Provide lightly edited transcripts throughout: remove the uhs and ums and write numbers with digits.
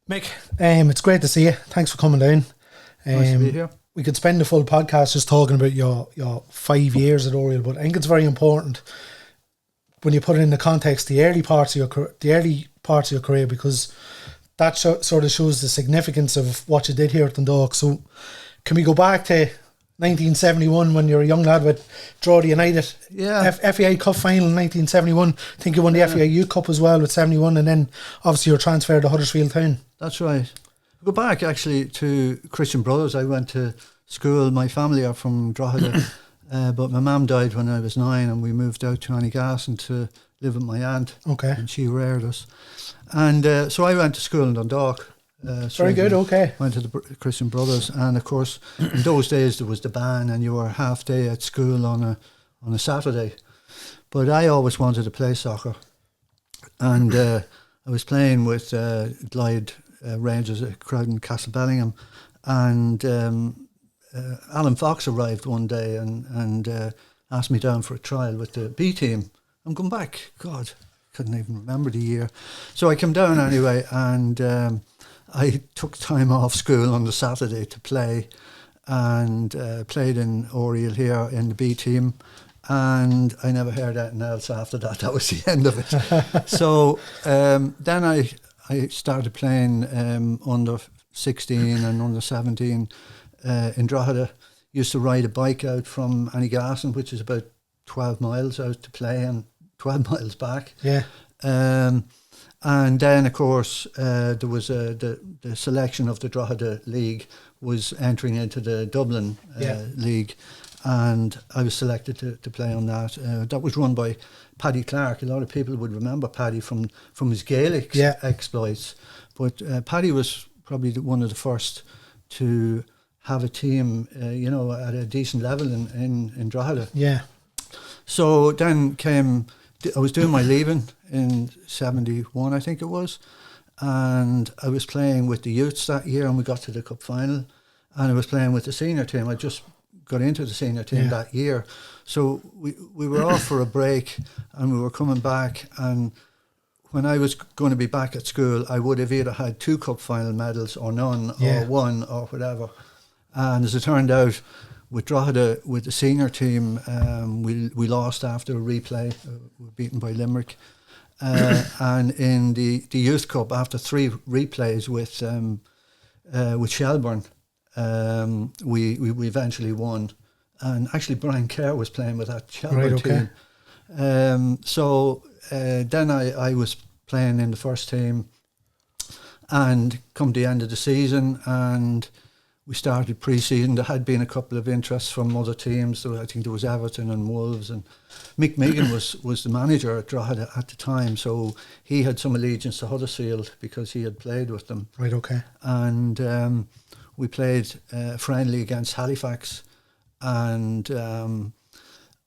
Mick, it's great to see you. Thanks for coming down. Nice to be here. We could spend the full podcast just talking about your 5 years at Oriel, but I think it's very important when you put it in the context the early parts of your career, because that sort of shows the significance of what you did here at Dundalk. So, can we go back to 1971 when you were a young lad with Drogheda United? Yeah. FAI Cup final in 1971. I think you won the FAI Youth Cup as well with 71, and then obviously you were transferred to Huddersfield Town. That's right. Go back actually to Christian Brothers. I went to school. My family are from Drogheda, but my mum died when I was 9, and we moved out to Annigassan to live with my aunt. Okay. And she reared us. And so I went to school in Dundalk. Very good, okay. Went to the Christian Brothers, and of course in those days there was the ban, and you were half day at school on a Saturday. But I always wanted to play soccer, and I was playing with Glyde Rangers at Crowden Castle Bellingham, and Alan Fox arrived one day and asked me down for a trial with the B team. I'm going back, God, couldn't even remember the year. So I came down anyway, and I took time off school on the Saturday to play, and played in Oriel here in the B team, and I never heard anything else after that. That was the end of it. So then I started playing under 16 and under 17 in Drogheda. Used to ride a bike out from Annigassan, which is about 12 miles out to play, and 12 miles back. Yeah. And then, of course, there was the selection of the Drogheda League was entering into the Dublin League, and I was selected to play on that. That was run by Paddy Clark. A lot of people would remember Paddy from his Gaelic exploits, but Paddy was probably one of the first to have a team, at a decent level in Drogheda. Yeah. So then I was doing my leaving in 71, I think it was, and I was playing with the youths that year, and we got to the cup final, and I was playing with the senior team. I just got into the senior team that year, so we were off for a break, and we were coming back, and when I was going to be back at school, I would have either had 2 cup final medals or none, or 1 or whatever. And as it turned out, with Drogheda, with the senior team, we lost after a replay. We were beaten by Limerick. And in the Youth Cup, after 3 replays with Shelbourne, we eventually won. And actually Brian Kerr was playing with that Shelbourne team. So then I was playing in the first team, and come the end of the season, and we started pre-season. There had been a couple of interests from other teams. So I think there was Everton and Wolves, and Mick Megan was the manager at Drogheda at the time, so he had some allegiance to Huddersfield because he had played with them. Right, okay. And we played friendly against Halifax, and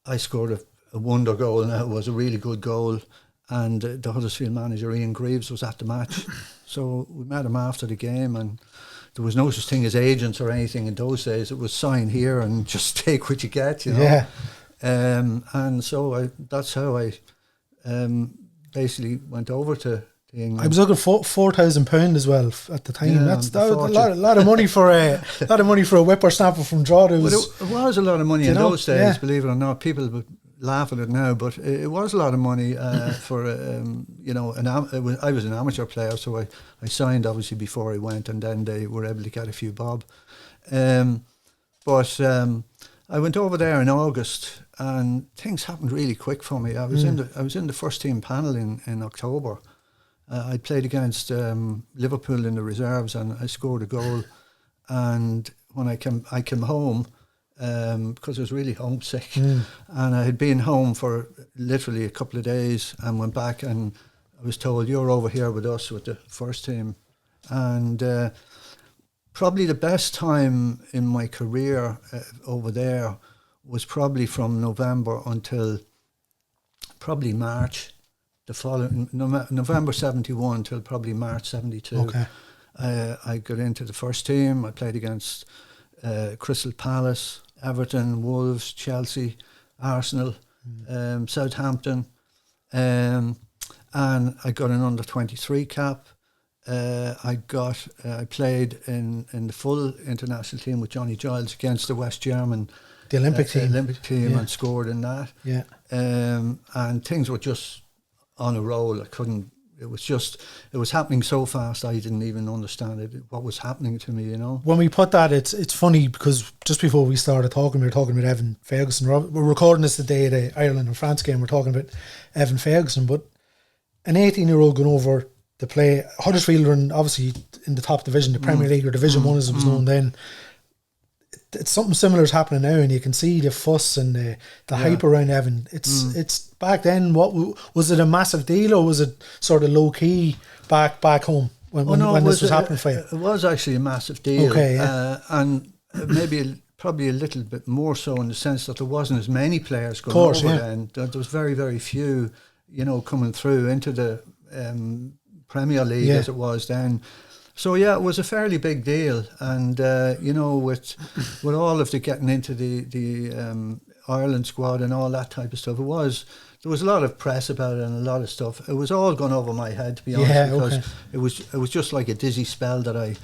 I scored a wonder goal, and it was a really good goal. And the Huddersfield manager, Ian Greaves, was at the match. So we met him after the game, and there was no such thing as agents or anything in those days. It was sign here and just take what you get, Yeah. And so that's how I basically went over to England. I was looking for £4,000 as well at the time. Yeah, That was a lot of money for a whippersnapper from Drogheda. It was a lot of money in those days, yeah. believe it or not. People would laugh at it now, but it was a lot of money for I was an amateur player, so I signed obviously before I went, and then they were able to get a few bob. But I went over there in August, and things happened really quick for me. I was in the first team panel in October. I played against Liverpool in the reserves, and I scored a goal. And when I came home, because I was really homesick, and I had been home for literally a couple of days, and went back, and I was told, you're over here with us with the first team. And probably the best time in my career over there was probably from November until probably March, the following November 71 till probably March 72. Okay. I got into the first team. I played against Crystal Palace, Everton, Wolves, Chelsea, Arsenal, Southampton, and I got an under-23 cap. I played in the full international team with Johnny Giles against the West German the Olympic team, and scored in that. Yeah. And things were just on a roll. It was happening so fast I didn't even understand what was happening to me, you know. When we put that, it's funny because just before we started talking, we were talking about Evan Ferguson. We're recording this the day of the Ireland and France game. We're talking about Evan Ferguson, but an 18-year-old going over to play Huddersfield, and obviously in the top division, the Premier League or Division 1 as it was known then. It's something similar is happening now, and you can see the fuss and the hype around Evan. It's back then. What was it, a massive deal, or was it sort of low key back home when this was happening for you? It was actually a massive deal. Okay, yeah. And probably a little bit more so in the sense that there wasn't as many players going over then. There was very, very few, you know, coming through into the Premier League as it was then. So yeah, it was a fairly big deal, and you know, with all of the getting into the Ireland squad and all that type of stuff, there was a lot of press about it and a lot of stuff. It was all gone over my head, to be honest, because it was just like a dizzy spell that I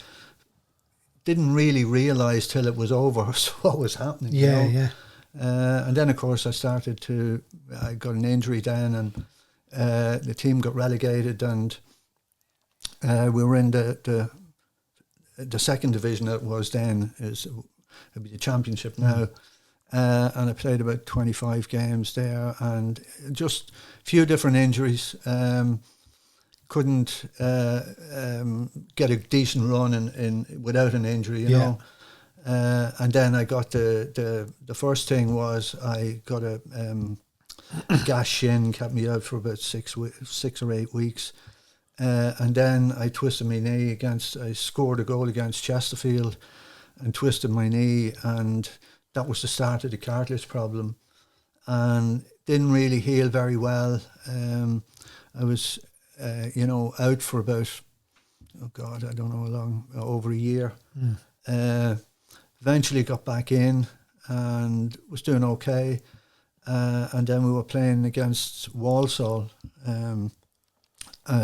didn't really realise till it was over what was happening. And then of course I got an injury then, and the team got relegated, and we were in the second division. That was then it'd be the championship now, and I played about 25 games there, and just a few different injuries. Couldn't get a decent run in without an injury, you know. And then I got the first thing was I got a gash shin, kept me out for about 6 or 8 weeks. And then I twisted my knee I scored a goal against Chesterfield and twisted my knee, and that was the start of the cartilage problem, and didn't really heal very well. I was, out for about, I don't know how long, over a year. Eventually got back in and was doing okay. And then we were playing against Walsall,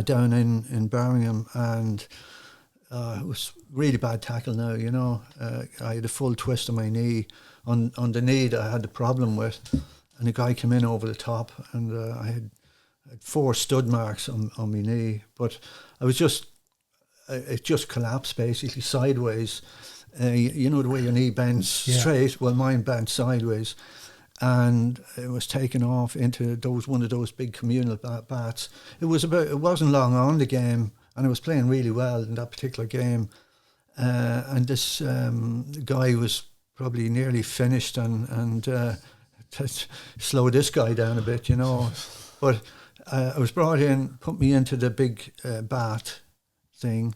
down in Birmingham, and it was really bad tackle now, you know. I had a full twist of my knee on the knee that I had the problem with, and the guy came in over the top, and I had 4 stud marks on my knee, but it just collapsed basically sideways. You know the way your knee bends straight, well mine bent sideways, and it was taken off into one of those big communal baths. It wasn't long on the game, and I was playing really well in that particular game. And this guy was probably nearly finished, and slow this guy down a bit, you know. But I was brought in, put me into the big bath thing,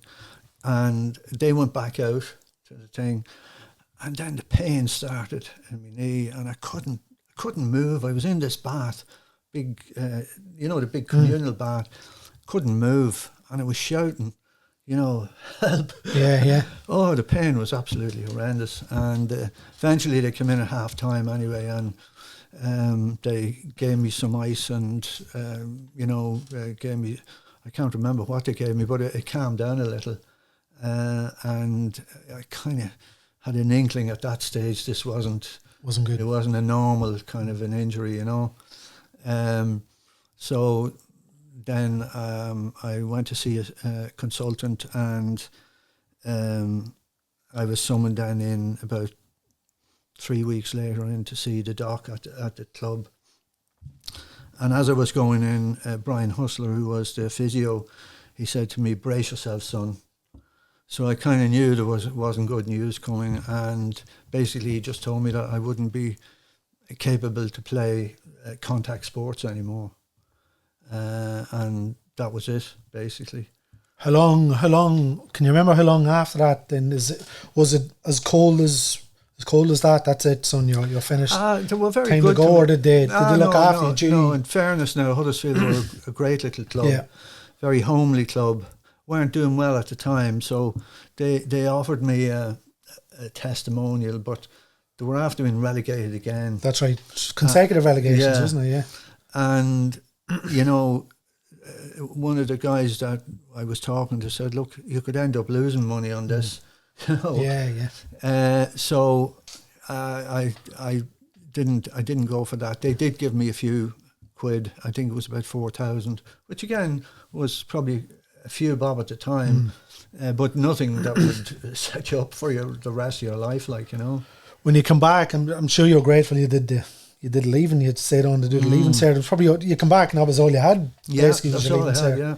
and they went back out to the thing, and then the pain started in my knee, and I couldn't move. I was in this bath, big, the big communal bath, couldn't move, and I was shouting, help. Yeah. Oh, the pain was absolutely horrendous, and eventually they came in at half time anyway, and they gave me some ice, and gave me, I can't remember what they gave me, but it calmed down a little, and I kind of had an inkling at that stage this wasn't good. It wasn't a normal kind of an injury, you know. So then I went to see a consultant, and I was summoned then in about 3 weeks later in to see the doc at the club. And as I was going in, Brian Hustler, who was the physio, he said to me, "Brace yourself, son." So I kind of knew wasn't good news coming, and basically he just told me that I wouldn't be capable to play contact sports anymore, and that was it basically. How long? Can you remember how long after that? Then was it as cold as that? That's it, son. You're finished. They were very time good. To go, or did they look after you? No, in fairness, now Huddersfield were a great little club, very homely club. Weren't doing well at the time, so they offered me a testimonial, but they were after being relegated again. That's right, consecutive relegations, isn't it? Yeah. And one of the guys that I was talking to said, look, you could end up losing money on this. You know? Yeah. So I didn't go for that. They did give me a few quid. I think it was about 4,000, which again was probably a few bob at the time, but nothing that would set you up for the rest of your life, like, you know. When you come back, I'm sure you're grateful you did leaving. You stayed on to do the leaving cert. Probably you come back and that was all you had. Yeah, basically, that's all I had.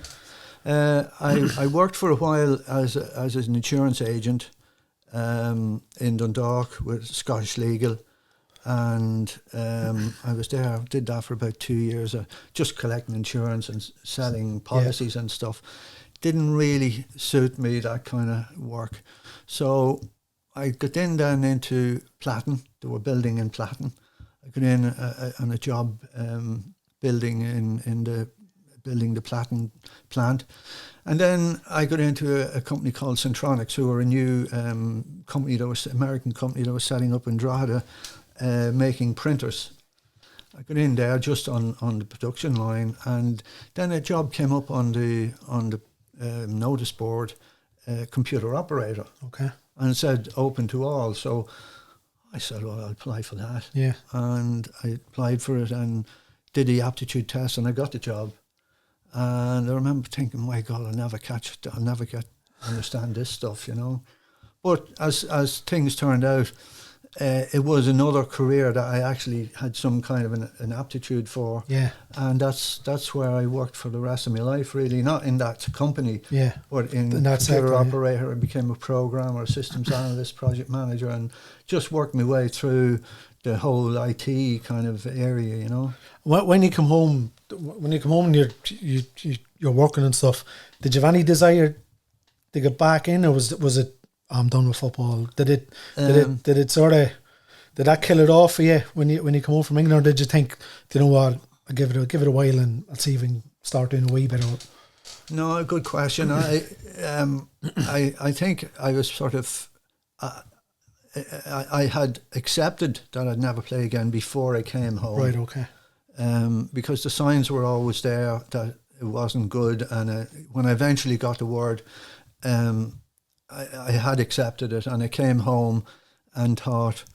Yeah. I worked for a while as an insurance agent in Dundalk with Scottish Legal, and I was there. Did that for about 2 years, just collecting insurance and selling policies and stuff. Didn't really suit me, that kind of work. So I got then into Platten. They were building in Platten. I got in on a job building building the Platten plant. And then I got into a company called Centronics, who were a new American company that was setting up in Drogheda, making printers. I got in there just on the production line, and then a job came up on the notice board, computer operator. Okay. And it said open to all. So I said, well, I'll apply for that. Yeah. And I applied for it and did the aptitude test, and I got the job. And I remember thinking, my God, I'll never understand this stuff, you know. But as things turned out, it was another career that I actually had some kind of an aptitude for. Yeah. And that's where I worked for the rest of my life, really. Not in that company, but in that computer sector, operator. I became a programmer, systems analyst, project manager, and just worked my way through the whole IT kind of area, you know. When you come home and you're working and stuff, did you have any desire to get back in, or was it I'm done with football? Did that kill it off for you when you come home from England, or did you think, you know what, I'll give it a while and I'll see if I can start doing a wee bit of it? No, good question. I think I was sort of I had accepted that I'd never play again before I came home. Right, okay. Because the signs were always there that it wasn't good, and when I eventually got the word, I had accepted it, and I came home and thought,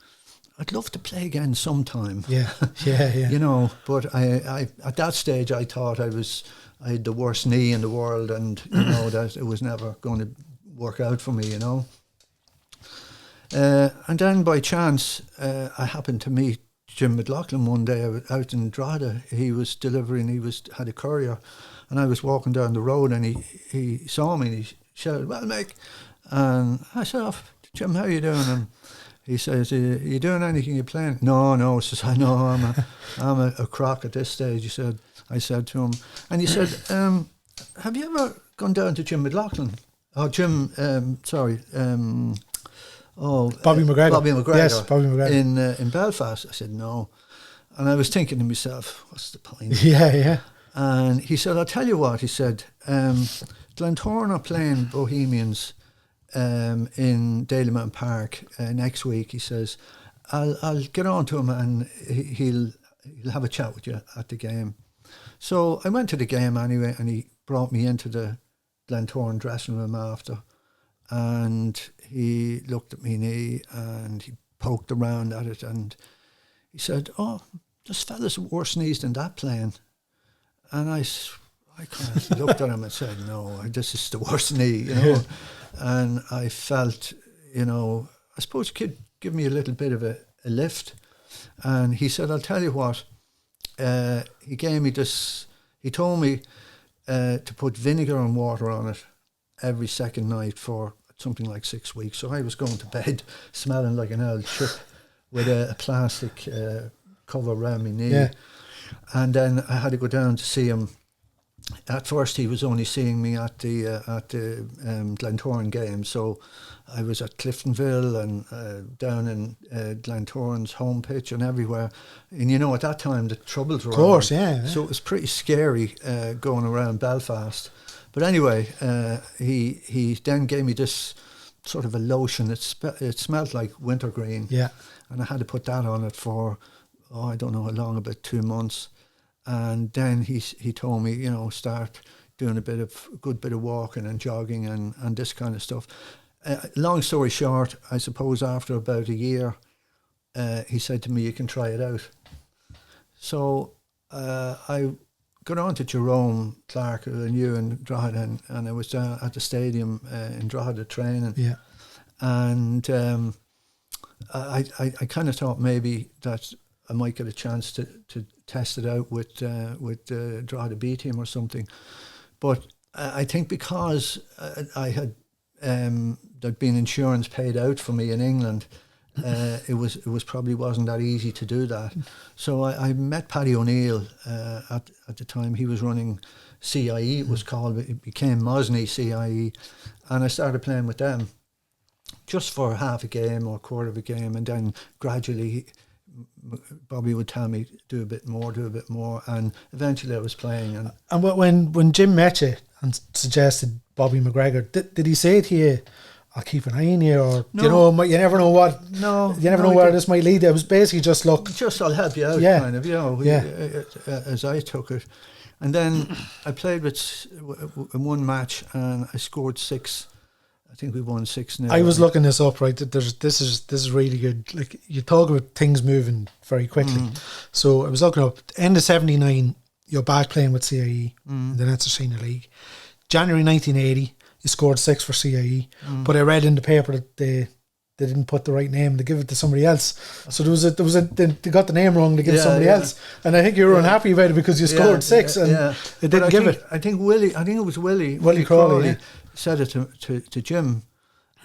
I'd love to play again sometime. Yeah. You know, but I at that stage I thought I had the worst knee in the world, and you know that it was never going to work out for me, you know. And then by chance, I happened to meet Jim McLaughlin one day out in Drogheda. He had a courier, and I was walking down the road, and he saw me and he shouted, "Well, Mick," and I said, "Oh, Jim, how you doing?" And he says, "Are you doing anything? You playing?" No. Says, "I know I'm a crock at this stage." I said to him, and he said, "Have you ever gone down to Jim McLaughlin? Oh, Jim, Bobby McGregor. Bobby McGregor. Yes, Bobby McGregor. In Belfast." I said, "No." And I was thinking to myself, what's the point? Yeah. And he said, "I'll tell you what," he said, "Glentoran are playing Bohemians in Dalymount Park next week." He says, I'll get on to him and he'll have a chat with you at the game." So I went to the game anyway, and he brought me into the Glentoran dressing room after, and he looked at me knee and he poked around at it, and he said, "Oh, this fella's worse knees than that playing." And I kind of looked at him and said, "No, this is the worst knee, you know." And I felt, you know, I suppose he could give me a little bit of a lift. And he said, "I'll tell you what." He gave me this. He told me to put vinegar and water on it every second night for something like 6 weeks. So I was going to bed smelling like an old ship with a plastic cover around my knee. Yeah. And then I had to go down to see him. At first, he was only seeing me at the Glentoran game. So I was at Cliftonville and down in Glentoran's home pitch and everywhere. And you know, at that time, the troubles were on. Of course, yeah. So it was pretty scary going around Belfast. But anyway, he then gave me this sort of a lotion. It smelled like wintergreen. Yeah. And I had to put that on it for, I don't know how long, about 2 months. And then he told me, you know, start doing a good bit of walking and jogging and this kind of stuff. Long story short, I suppose after about a year, he said to me, you can try it out. So I got on to Jerome Clark, who I knew in Drogheda, and I was down at the stadium in Drogheda training. Yeah. And I kind of thought maybe that I might get a chance to test it out with the Drogheda B team or something. But I think because I had there'd been insurance paid out for me in England, it was probably wasn't that easy to do that. So I met Paddy O'Neill at the time. He was running CIE, it was called. It became Mosney CIE, and I started playing with them just for half a game or a quarter of a game, and then gradually Bobby would tell me do a bit more, and eventually I was playing. And when Jim met you and suggested Bobby McGregor, did he say to you, I'll keep an eye on you, or no, you know, you never know what. No, you never know where this might lead. It was basically just look. Just I'll help you out, kind of, you know. As I took it, and then I played in one match and I scored 6. I think we won 6-0. I was looking this up, right. This is really good. Like, you talk about things moving very quickly. So I was looking up. End of '79, you're back playing with CIE in the Leinster Senior League. January 1980. You scored 6 for CIE, but I read in the paper that they didn't put the right name. They give it to somebody else. So they got the name wrong. They give somebody else, and I think you were unhappy about it because you scored 6 and they didn't give it. I think it was Willie Crawley said it to Jim,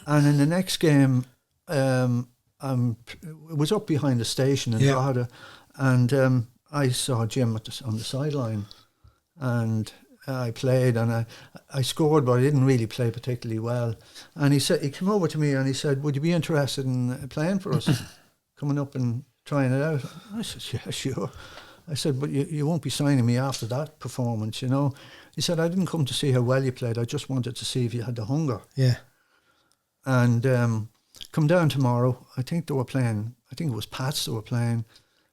and in the next game, it was up behind the station in Drogheda, and I saw Jim on the sideline, and I played and I scored, but I didn't really play particularly well. And he came over to me and he said, would you be interested in playing for us, coming up and trying it out? I said, yeah, sure. I said, but you won't be signing me after that performance, you know. He said, I didn't come to see how well you played. I just wanted to see if you had the hunger. Yeah. And come down tomorrow. I think they were playing, I think it was Pats they were playing.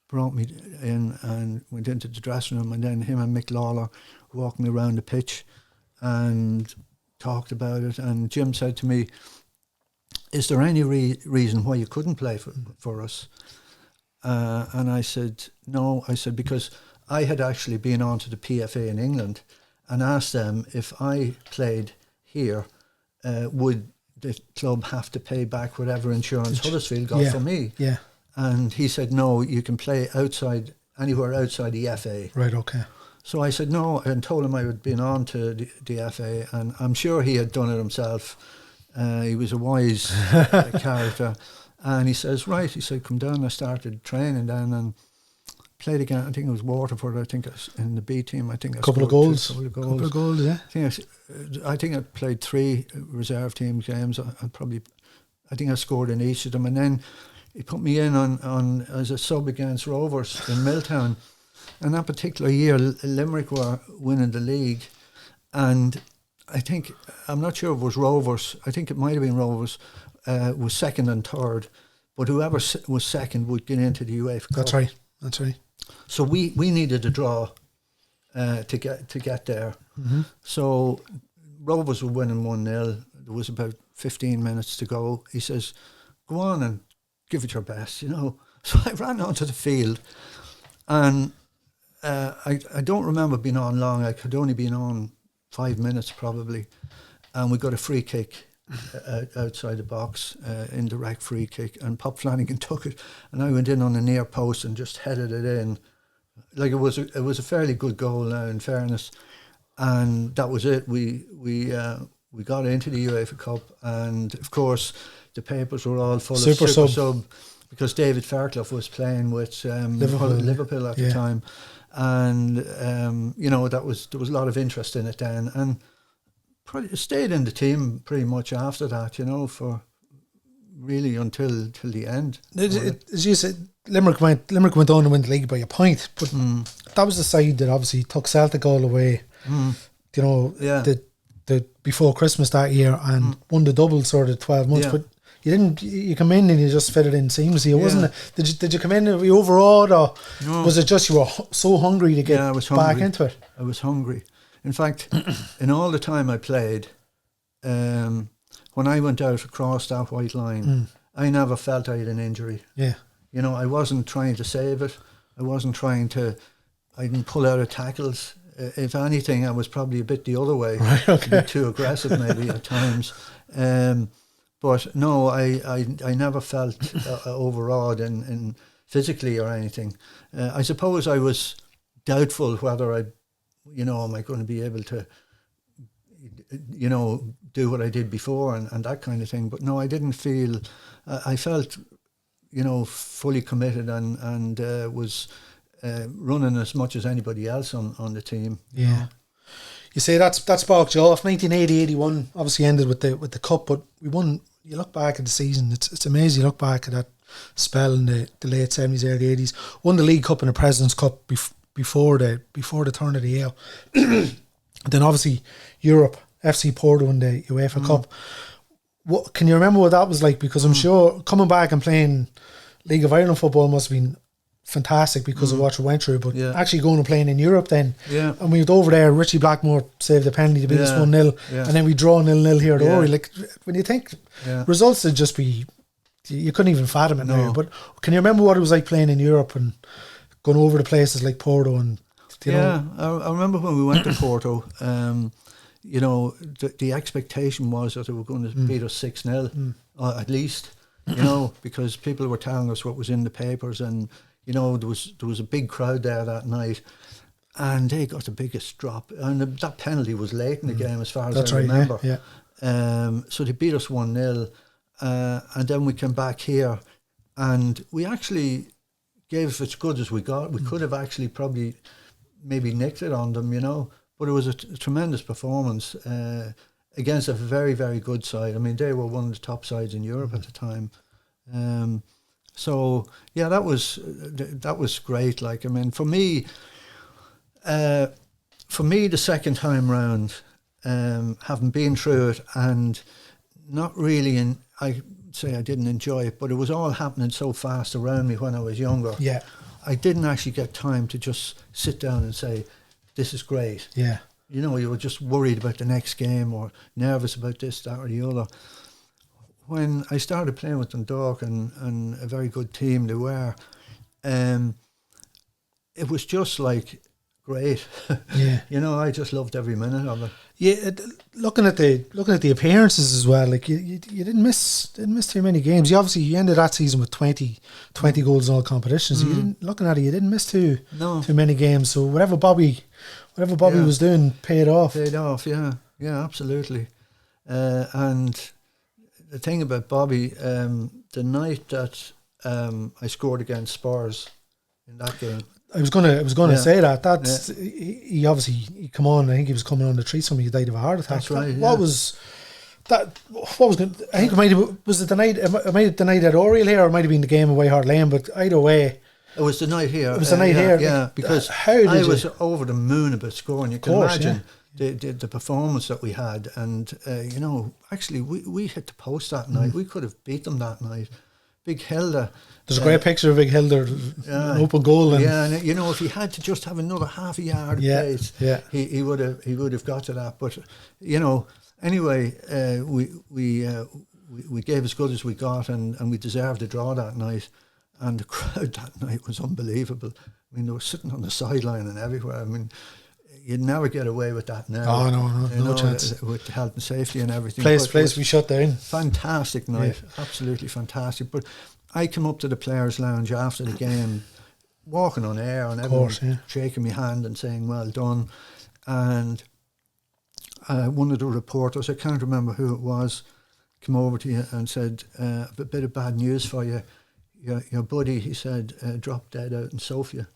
Brought me in and went into the dressing room, and then him and Mick Lawler walked me around the pitch and talked about it. And Jim said to me, is there any reason why you couldn't play for us? And I said, no. I said, because I had actually been on to the PFA in England and asked them if I played here, would the club have to pay back whatever insurance Huddersfield got for me? Yeah. And he said, no, you can play anywhere outside the FA. Right, okay. So I said no, and told him I had been on to the FA, and I'm sure he had done it himself. He was a wise character. And he says, right, he said, come down. I started training then and played again. I think it was Waterford, I think in the B team. I think I couple of goals, yeah. I think I played 3 reserve team games. I think I scored in each of them. And then he put me in on as a sub against Rovers in Milltown. And that particular year, Limerick were winning the league. And I think, I'm not sure if it was Rovers, I think it might have been Rovers, was second and third. But whoever was second would get into the UEFA Cup. That's right. So we needed a draw to get there. Mm-hmm. So Rovers were winning 1-0. There was about 15 minutes to go. He says, go on and give it your best, you know. So I ran onto the field, and I don't remember being on long. I could only been on 5 minutes probably, and we got a free kick outside the box, indirect free kick, and Pop Flanagan took it, and I went in on the near post and just headed it in. Like it was a fairly good goal now, in fairness, and that was it. We got into the UEFA Cup, and of course the papers were all full of super sub because David Fairclough was playing with Liverpool at the time, and you know, there was a lot of interest in it then, and stayed in the team pretty much after that, you know, for really until the end. As you said, Limerick went on to win the league by a point, but that was the side that obviously took Celtic all the way. You know, the before Christmas that year, and won the double sort of 12 months. But you come in and you just fit it in seamlessly. It wasn't. Did you come in and were you overawed, or was it just you were so hungry to get back into it? I was hungry. In fact, in all the time I played, when I went out across that white line, I never felt I had an injury. Yeah. You know, I wasn't trying to save it. I didn't pull out of tackles. If anything, I was probably a bit the other way. Right, okay. A bit too aggressive maybe at times. But no, I never felt overawed in physically or anything. I suppose I was doubtful whether am I going to be able to, do what I did before and that kind of thing. But no, I didn't feel, I felt, fully committed and was running as much as anybody else on the team. Yeah. You say that sparked you off. 1980-81 obviously ended with the cup, but we won. You look back at the season, it's amazing. You look back at that spell in the late 70s, early 80s. Won the League Cup and the President's Cup before the turn of the year. Then obviously Europe, FC Porto and the UEFA Cup. What can you remember what that was like? Because I'm sure coming back and playing League of Ireland football must have been fantastic because of what you went through, but actually going and playing in Europe then, and we went over there, Richie Blackmore saved the penalty to beat us 1-0, and then we draw 0-0 here at Oriel. Like, when you think results would just be, you couldn't even fathom it now. But can you remember what it was like playing in Europe and going over to places like Porto? And I remember when we went to Porto, the expectation was that they were going to beat us 6-0 at least, because people were telling us what was in the papers, and there was a big crowd there that night, and they got the biggest drop, and that penalty was late in the game as far as I remember. So they beat us 1-0, and then we came back here, and we actually gave it as good as we got. We could have actually probably maybe nicked it on them, but it was a tremendous performance against a very, very good side. I mean, they were one of the top sides in Europe at the time. So yeah, that was great. Like, I mean, for me, the second time round, having been through it and not really I say I didn't enjoy it, but it was all happening so fast around me when I was younger. Yeah, I didn't actually get time to just sit down and say, "This is great." Yeah, you were just worried about the next game or nervous about this, that, or the other. When I started playing with Dundalk and a very good team they were, it was just like great. Yeah. I just loved every minute of it. Yeah, looking at the appearances as well, like you didn't miss too many games. You ended that season with 20 goals in all competitions. So you didn't miss too many games. So whatever Bobby was doing paid off. Yeah, absolutely. And the thing about Bobby, the night that I scored against Spurs in that game, I was gonna say that. That's he obviously come on. I think he was coming on the tree. Somebody died of a heart attack. That's right. What was that? What was good? I think it might have, was it the night? It might have the night at Oriel here, or it might have been the game away Hart Lane. But either way, it was the night here. It was the night here. Yeah, because I was over the moon about scoring. You can imagine the performance that we had, and actually we hit the post that night. We could have beat them that night. Big Hilda. There's a great picture of Big Hilda, an open goal. And if he had to just have another half a yard of pace, he would have got to that. But anyway, we gave as good as we got, and we deserved a draw that night. And the crowd that night was unbelievable. I mean, they were sitting on the sideline and everywhere. I mean, you'd never get away with that now. Oh no chance. With health and safety and everything. Place we shut down. Fantastic night, absolutely fantastic. But I came up to the players' lounge after the game, walking on air, and everyone shaking my hand and saying well done. And one of the reporters, I can't remember who it was, came over to you and said, a bit of bad news for you. Your buddy, he said, dropped dead out in Sofia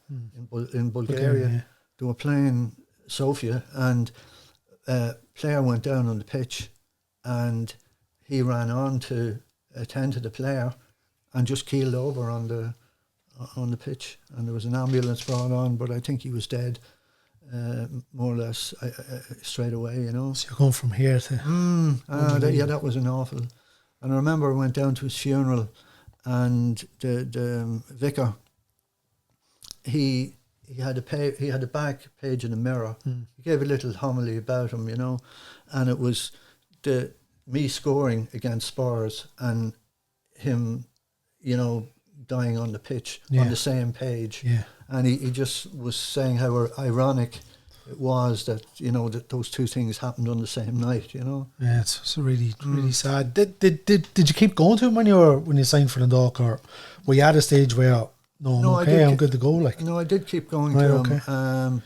in Bulgaria. Okay, They were playing Sofia, and a player went down on the pitch, and he ran on to attend to the player and just keeled over on the pitch, and there was an ambulance brought on, but I think he was dead more or less straight away. So you're going from here to that was an And I remember I went down to his funeral, and the vicar, he had a back page in the Mirror. He gave a little homily about him, and it was me scoring against Spurs and him, dying on the pitch on the same page. Yeah. And he just was saying how ironic it was that, that those two things happened on the same night, Yeah, it's really, really sad. Did you keep going to him when you signed for Dundalk, or were you at a stage where, I'm good to go? No, I did keep going to him.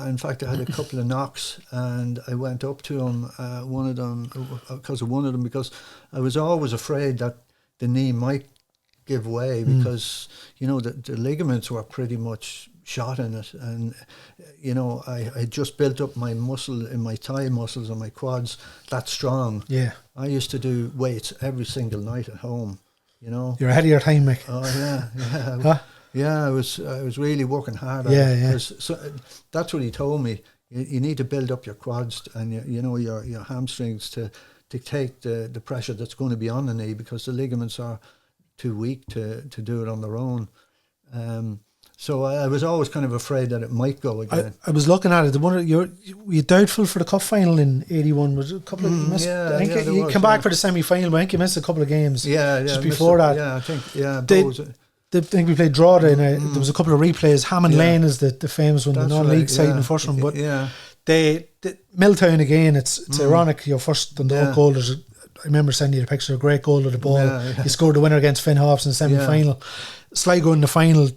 In fact, I had a couple of knocks, and I went up to him, one of them, because I was always afraid that the knee might give way, because, the ligaments were pretty much shot in it, and I had just built up my muscle in my thigh muscles and my quads that strong. Yeah, I used to do weights every single night at home. You're ahead of your time, Mick. Oh yeah. Huh? Yeah, I was really working hard. So that's what he told me. You need to build up your quads and your hamstrings to take the pressure that's going to be on the knee, because the ligaments are too weak to do it on their own. So I was always kind of afraid that it might go again. I was looking at it. Were you doubtful for the cup final in '81? Was it a couple of you missed? I think you came back for the semi-final, but I think you missed a couple of games. Just before that. Yeah, I think. Yeah, I think we played Drogheda. There was a couple of replays. Hammond Lane is the famous one, the non-league side in the first one. But they Milltown again. It's ironic. Your first Dundalk goal. I remember sending you a picture. A great goal of the ball. You scored the winner against Finn Hobbs in the semi-final. Sligo in the final.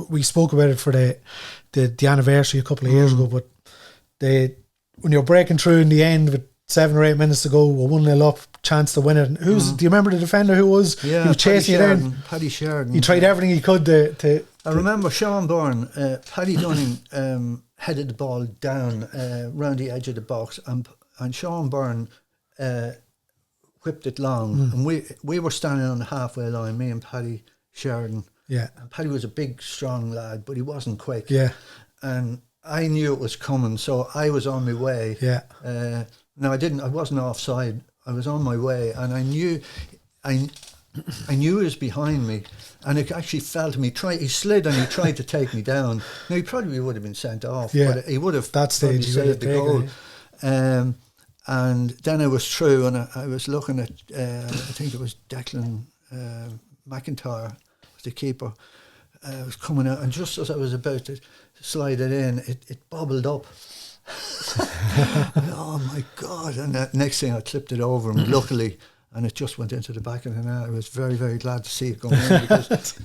We spoke about it for the anniversary a couple of years ago, but when you're breaking through in the end with 7 or 8 minutes to go, we're 1-0 up, chance to win it. Do you remember the defender who was? Yeah, he was chasing you down. Paddy Sheridan. He tried everything he could to I remember Sean Byrne, Paddy Dunning headed the ball down round the edge of the box, and Sean Byrne whipped it long, and we were standing on the halfway line, me and Paddy Sheridan. Yeah, and Paddy was a big, strong lad, but he wasn't quick. Yeah, and I knew it was coming, so I was on my way. Yeah. No, I wasn't offside. I was on my way, and I knew he was behind me, and it actually fell to me. He slid and he tried to take me down. Now he probably would have been sent off, but he would have that stage saved the goal. And then I was through, and I was looking at I think it was Declan McIntyre, the keeper, was coming out, and just as I was about to slide it in, it bobbled up. Oh my God. And the next thing I clipped it over him, luckily, and it just went into the back of the net. I was very, very glad to see it go in, because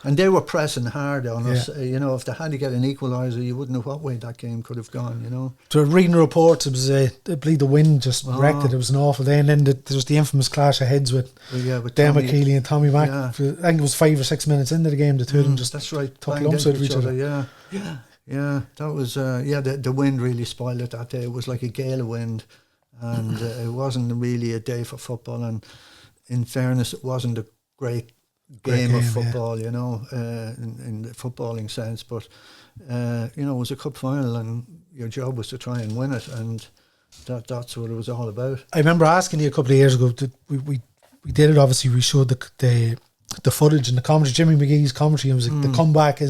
and they were pressing hard on us. If they had to get an equaliser, you wouldn't know what way that game could have gone. So reading the reports, it was I believe the wind just wrecked it. It was an awful day, and then there was the infamous clash of heads with Dan McKeely and Tommy Mack. I think it was 5 or 6 minutes into the game, the two of them just took lumps out of each other. Yeah, that was the wind really spoiled it that day. It was like a gale of wind, and it wasn't really a day for football. And in fairness, it wasn't a great game of football, in the footballing sense. But it was a cup final, and your job was to try and win it, and that's what it was all about. I remember asking you a couple of years ago. We did it. Obviously, we showed the footage and the commentary. Jimmy McGee's commentary, and was like, the comeback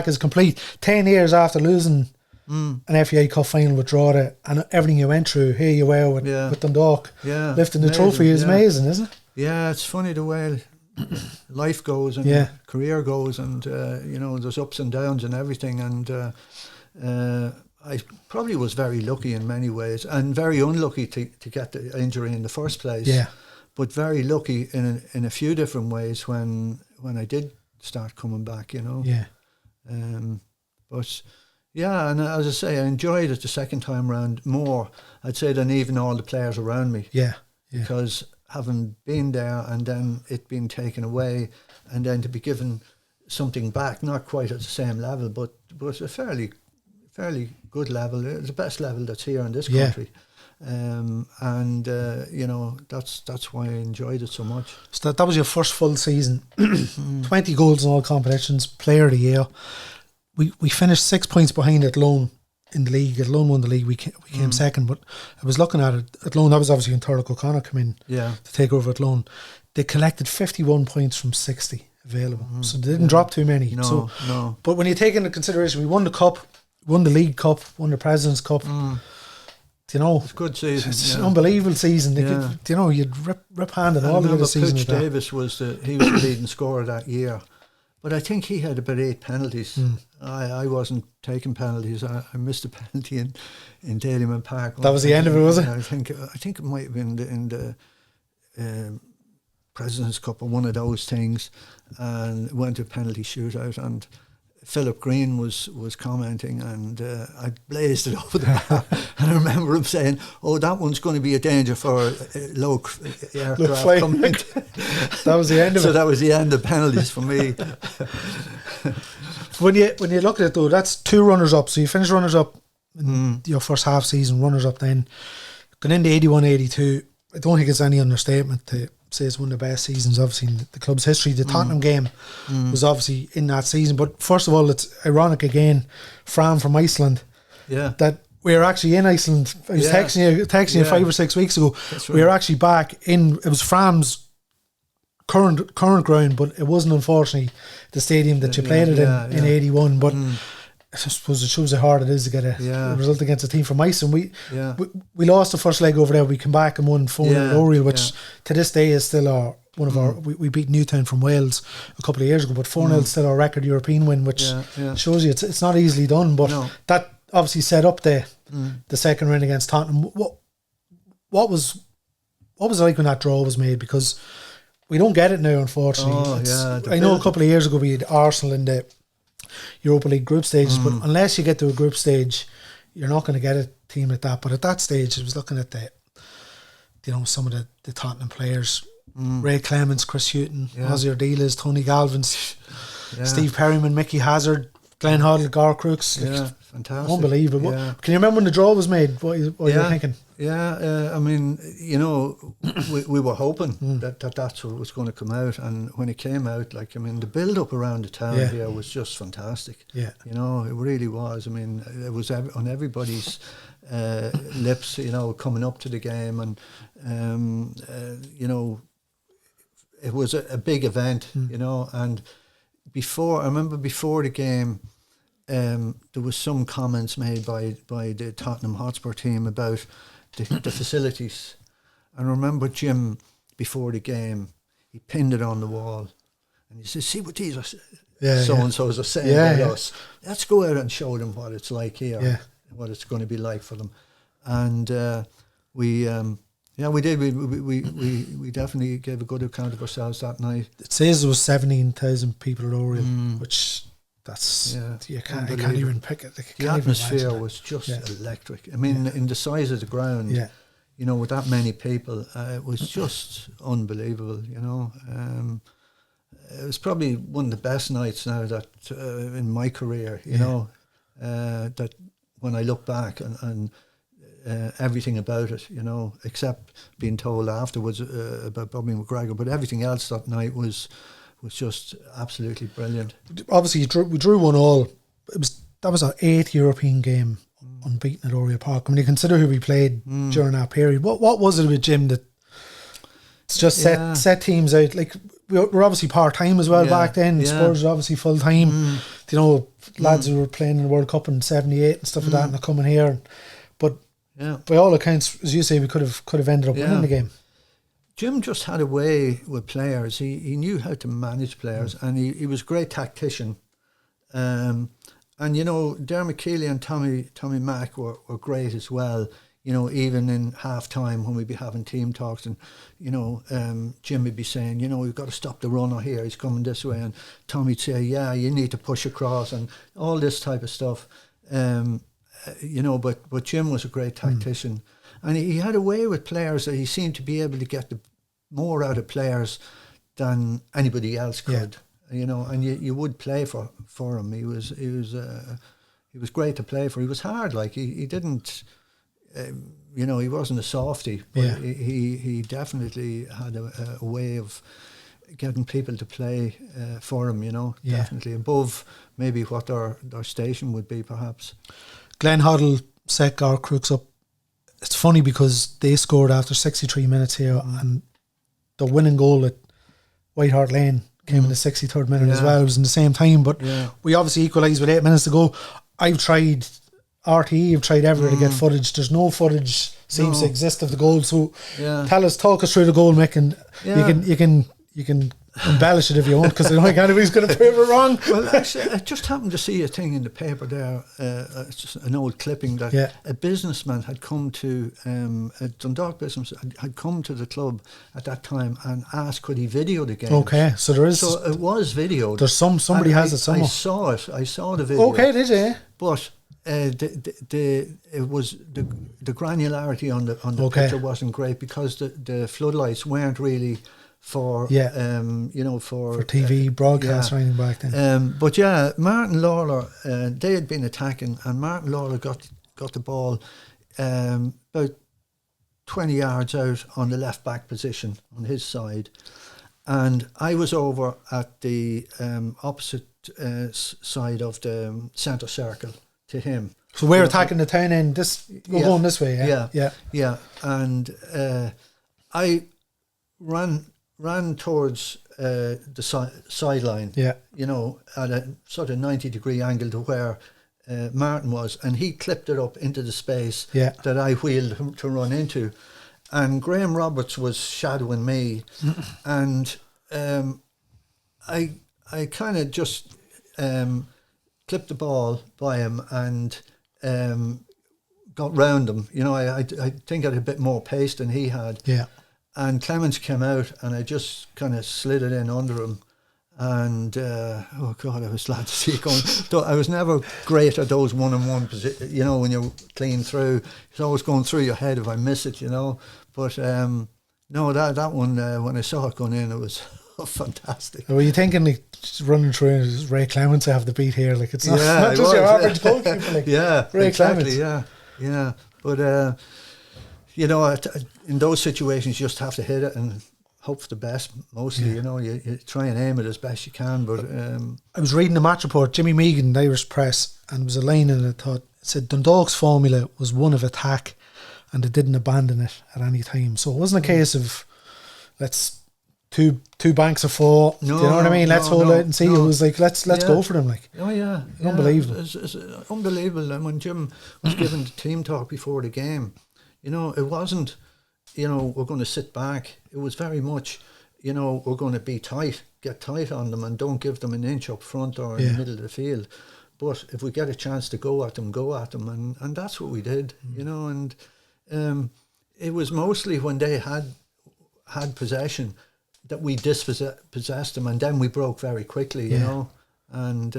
is complete. 10 years after losing an FA Cup final with Drogheda, and everything you went through, here you were with Dundalk, lifting the trophy is amazing, isn't it? Yeah, it's funny the way life goes and career goes, and there's ups and downs and everything, and I probably was very lucky in many ways, and very unlucky to get the injury in the first place. Yeah. But very lucky in a few different ways when I did start coming back, Yeah. But yeah, and as I say, I enjoyed it the second time round more, I'd say, than even all the players around me. Yeah. Because having been there and then it being taken away, and then to be given something back, not quite at the same level, but a fairly good level, the best level that's here in this country. That's why I enjoyed it so much. So that was your first full season. 20 goals in all competitions, player of the year. We finished 6 points behind at Lone in the league. Athlone won the league. We came second, but I was looking at it. Athlone, that was obviously when Turlock O'Connor came in to take over Athlone. They collected 51 points from 60 available, so they didn't drop too many. No. But when you take into consideration, we won the cup, won the League Cup, won the President's Cup. You know, it's a good season. It's an unbelievable season. You know, you'd rip hand and all the season. Pooch Davis was the leading scorer that year, but I think he had about 8 penalties. I wasn't taking penalties. I missed a penalty in Daleyman Park. That was the end of it, was it? I think it might have been in the President's Cup or one of those things, and went to a penalty shootout, and Philip Green was commenting, and I blazed it over the bar. And I remember him saying, "Oh, that one's going to be a danger for low aircraft coming." That was the end of it. So that was the end of penalties for me. When you look at it though, that's 2 runners up. So you finish runners up in your first half season, runners up then. Going into 81-82, I don't think it's any understatement to say it's one of the best seasons obviously in the club's history. The Tottenham game was obviously in that season, but first of all, it's ironic again, Fran from Iceland, that we're actually in Iceland. I was texting you 5 or 6 weeks ago. Right. We were actually back in, it was Fram's current ground, but it wasn't unfortunately the stadium that you played it in 81, but I suppose it shows how hard it is to get a result against a team from Iceland. We lost the first leg over there. We come back and won 4-0 at Oriel, which to this day is still one of our. We beat Newtown from Wales a couple of years ago, but 4-0 is still our record European win, which shows you it's not easily done. But that obviously set up the second round against Tottenham. What was it like when that draw was made? Because we don't get it now, unfortunately. I know a couple of years ago we had Arsenal in the Europa League group stages, but unless you get to a group stage, you're not going to get a team like that. But at that stage, I was looking at some of the Tottenham players, Ray Clements, Chris Hughton, Ozzy Ardiles, Tony Galvins, Steve Perryman, Mickey Hazard, Glenn Hoddle, Gar Crooks. Fantastic. Unbelievable. Can you remember when the draw was made? What you were thinking? I mean, we were hoping that's what was going to come out, and when it came out, the build-up around the town here was just fantastic. It really was. I mean, it was on everybody's lips, coming up to the game, and it was a big event, and I remember before the game, there was some comments made by the Tottenham Hotspur team about the facilities. And I remember Jim, before the game, he pinned it on the wall, and he said, "See what these so-and-sos are saying about us. Let's go out and show them what it's like here, what it's going to be like for them." And we did. We definitely gave a good account of ourselves that night. It says there was 17,000 people at Oriel, which that's you can't even pick it. The atmosphere was just electric. I mean, in the size of the ground, with that many people, it was just unbelievable. It was probably one of the best nights now that in my career. That when I look back and everything about it, except being told afterwards about Bobby McGregor, but everything else that night was just absolutely brilliant. Obviously, we drew 1-1. That was our 8th European game unbeaten at Oriel Park. When you consider who we played during that period, what was it with Jim that just set teams out? Like, we're obviously part time as well back then. Spurs were obviously full time. Lads who were playing in the World Cup in '78 and stuff like that, and they're coming here. But by all accounts, as you say, we could have ended up winning the game. Jim just had a way with players. He knew how to manage players, and he was a great tactician. And Dermot Keeley and Tommy Mack were great as well. Even in half time when we'd be having team talks, and Jim would be saying, we've got to stop the runner here, he's coming this way, and Tommy'd say, you need to push across, and all this type of stuff. But Jim was a great tactician, and he had a way with players that he seemed to be able to get more out of players than anybody else could. And you would play for him. He was great to play for. He was hard, he didn't. He wasn't a softie, but he definitely had a way of getting people to play for him, definitely above maybe what their station would be, perhaps. Glenn Hoddle set Gar Crooks up. It's funny because they scored after 63 minutes here, and the winning goal at White Hart Lane came in the 63rd minute as well. It was in the same time, but we obviously equalised with 8 minutes to go. I've tried RTE, I've tried everywhere to get footage. There's no footage seems to exist of the goal. So talk us through the goal, Mick, and you can embellish it if you want, because I don't think anybody's going to prove it wrong. Well, actually, I just happened to see a thing in the paper there, it's just an old clipping that a businessman had come to, a Dundalk businessman had come to the club at that time and asked could he video the game. Okay, so there is. So it was videoed. There's somebody has it somewhere. I saw it. I saw the video. Okay, did you? But it was the granularity on the picture wasn't great because the floodlights weren't really for for TV broadcast or anything back then. But Martin Lawler, they had been attacking, and Martin Lawler got the ball about 20 yards out on the left back position on his side, and I was over at the opposite side of the centre circle to him. So we're attacking the town end. We're going this way. Yeah. And I ran towards the sideline. Yeah. At a sort of 90-degree angle to where Martin was, and he clipped it up into the space that I wheeled to run into, and Graham Roberts was shadowing me, and I kind of just clipped the ball by him and got round him. I think I had a bit more pace than he had. Yeah. And Clemens came out, and I just kind of slid it in under him. And, oh God, I was glad to see it going. I was never great at those one-on-one positions, when you're clean through. It's always going through your head if I miss it, But, no, that one, when I saw it going in, it was fantastic. Were you thinking, just running through, Ray Clemens to have the beat here? Like, it's not just your average goalkeeper. Like, Ray exactly, Clemens. Yeah. But, in those situations, you just have to hit it and hope for the best. Mostly, you try and aim it as best you can. But I was reading the match report, Jimmy Megan, the Irish Press, and there was a line in it. It said Dundalk's formula was one of attack, and they didn't abandon it at any time. So it wasn't a case of let's two banks of four. No, do you know what I mean? Let's hold out and see. It was like let's go for them. Like, oh yeah, unbelievable. It's unbelievable. And when Jim was given the team talk before the game, it wasn't, we're going to sit back. It was very much, we're going to be tight, get tight on them and don't give them an inch up front or in the middle of the field. But if we get a chance to go at them, go at them. And that's what we did, and it was mostly when they had possession that we dispossessed them, and then we broke very quickly, And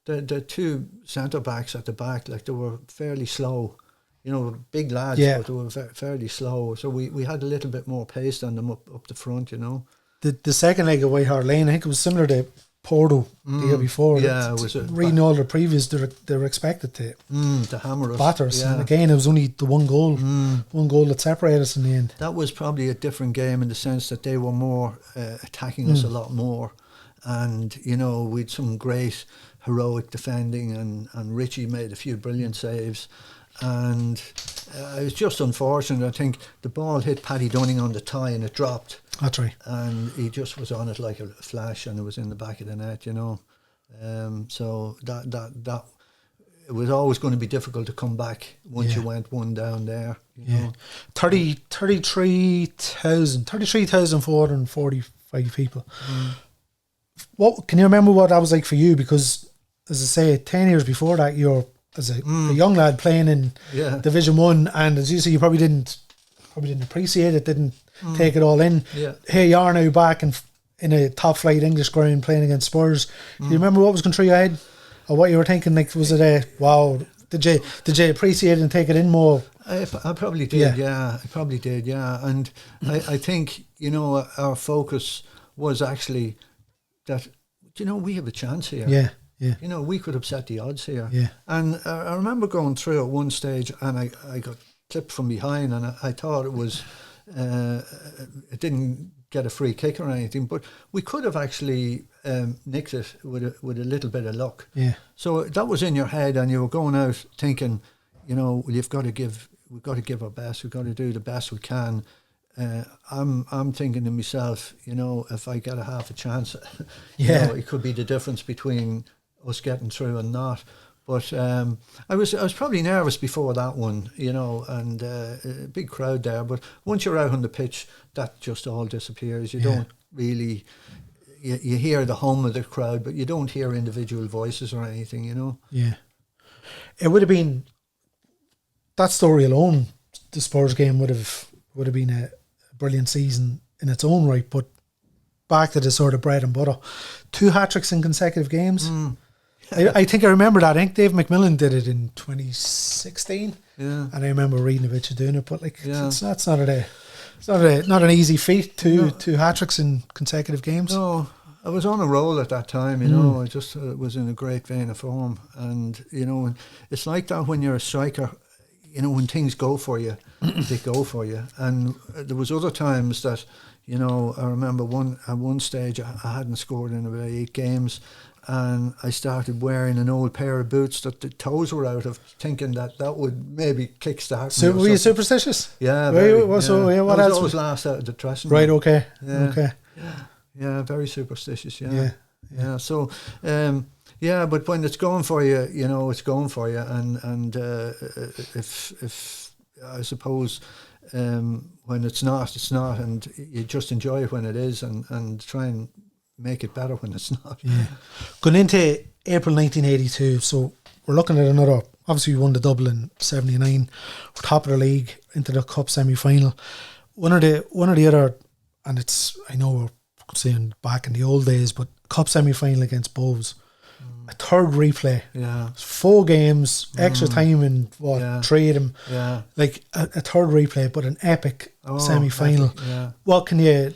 the two centre-backs at the back, like, they were fairly slow. Big lads, but they were fairly slow. So we had a little bit more pace than them up the front, The second leg of White Hart Lane, I think it was similar to Porto the year before. Yeah, it was reading all the previews, they were expected to hammer us. Batter us. And again, it was only the one goal that separated us in the end. That was probably a different game in the sense that they were more attacking us a lot more. And, we'd some great heroic defending, and Richie made a few brilliant saves. And it was just unfortunate. I think the ball hit Paddy Dunning on the tie and it dropped. That's right. And he just was on it like a flash, and it was in the back of the net, So that it was always going to be difficult to come back once you went one down there. You know. 33,445 people. What can you remember what that was like for you? Because, as I say, 10 years before that, you're as a young lad playing in Division 1, and as you say, you probably didn't appreciate it, didn't take it all in. Here you are now back in a top flight English ground playing against Spurs. Do you remember what was going through your head, or what you were thinking? Like, was it wow? Did you appreciate it and take it in more? I probably did. I probably did. And I think our focus was actually that we have a chance here. We could upset the odds here. And I remember going through at one stage, and I got clipped from behind, and I thought it was it didn't get a free kick or anything, but we could have actually nicked it with a little bit of luck. Yeah. So that was in your head, and you were going out thinking, well, we've got to give our best. We've got to do the best we can. I'm thinking to myself, if I get a half a chance, it could be the difference between us getting through and not. But I was probably nervous before that one, and a big crowd there. But once you're out on the pitch, that just all disappears. You don't really, you hear the hum of the crowd, but you don't hear individual voices or anything, Yeah. It would have been, that story alone, the Spurs game would have been a brilliant season in its own right. But back to the sort of bread and butter, 2 hat-tricks in consecutive games. I think I remember that. I think Dave McMillan did it in 2016. Yeah. And I remember reading about you doing it, but it's not an easy feat. Two hat-tricks in consecutive games. No, I was on a roll at that time, I just was in a great vein of form. And, it's like that when you're a striker, when things go for you, they go for you. And there was other times that, I remember at one stage I hadn't scored in about 8 games, and I started wearing an old pair of boots that the toes were out of, thinking that would maybe kickstart me. So were you superstitious? Yeah. What else? I was always last out of the dressing room. Right, okay. Yeah. Okay. Yeah, very superstitious, yeah. So, but when it's going for you, it's going for you. And if I suppose when it's not, it's not. And you just enjoy it when it is, and try and make it better when it's not. Yeah. Going into April 1982, so we're looking at another, obviously we won the double in 79, we're top of the league, into the cup semi-final. One of the other, and it's, I know we're saying back in the old days, but cup semi-final against Bows, a third replay. Yeah. 4 games, extra time in 3 of them. Yeah. Like a third replay, but an epic semi-final. Epic, yeah. What can you...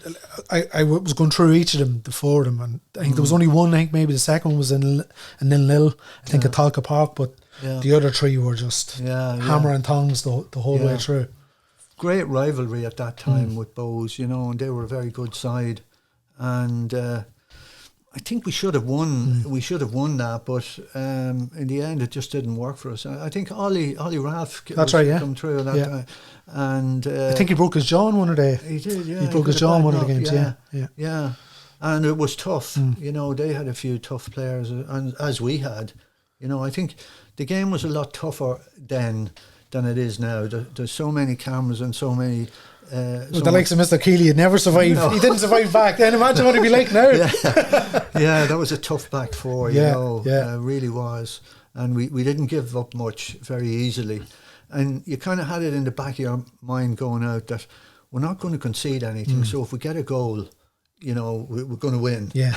I was going through each of them, the 4 of them, and I think there was only one, I think maybe the second one was a 0-0, I think at Talca Park, but the other 3 were just hammer and tongs the whole way through. Great rivalry at that time with Bows, and they were a very good side. And I think we should have won. We should have won that, but in the end, it just didn't work for us. I think Ollie Ralph come through that time, and I think he broke his jaw in one of the. He did, yeah. He broke his jaw in one of the games. Yeah. And it was tough. They had a few tough players, and as we had, I think the game was a lot tougher then than it is now. There's so many cameras and so many. The likes of Mr. Keeley had never survived. No. He didn't survive back then. Imagine what he'd be like now. Yeah, that was a tough back 4, it really was. And we didn't give up much very easily. And you kind of had it in the back of your mind going out that we're not going to concede anything. So if we get a goal, we're going to win. Yeah.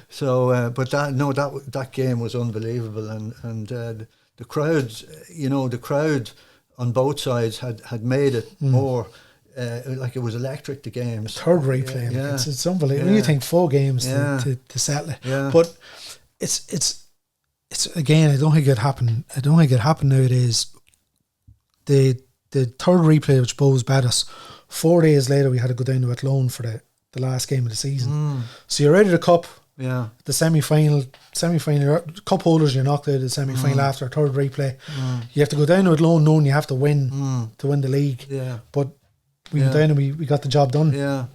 So, but that game was unbelievable. And the crowds, the crowd on both sides had made it more... like it was electric, the games. Third replay. It's unbelievable. You think 4 games to settle it. Yeah. But it's again, I don't think it happened nowadays. The third replay which Bows bet us, 4 days later we had to go down to Athlone for the last game of the season. So you're out of the cup. Yeah. The semi-final, cup holders, you're knocked out of the semi-final after a third replay. You have to go down to Athlone knowing you have to win to win the league. Yeah. But we went down and we got the job done. Yeah.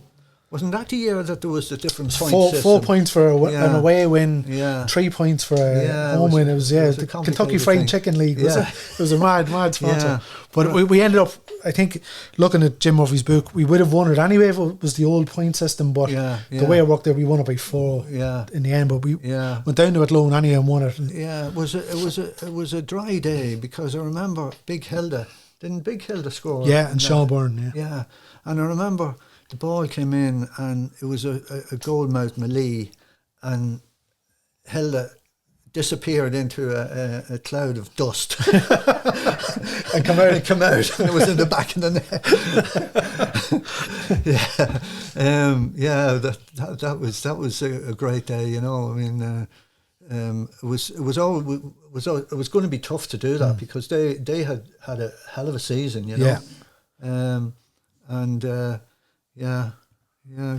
Wasn't that the year that there was the different point system? 4 points for an away win, 3 points for a home win. It was the Kentucky Fried Chicken League. Was it? It was a mad sponsor. Yeah. But we ended up, I think, looking at Jim Murphy's book, we would have won it anyway if it was the old point system. But the way it worked there, we won it by 4 in the end. But we went down to Athlone anyway and won it. Yeah, it was a dry day because I remember Big Hilda. Didn't Big Hilda score? Yeah, and Shelburne. Yeah, and I remember the ball came in and it was a goalmouth melee, and Hilda disappeared into a cloud of dust and come out and it was in the back of the net. That was a great day. I mean. It was going to be tough to do that because they had a hell of a season, And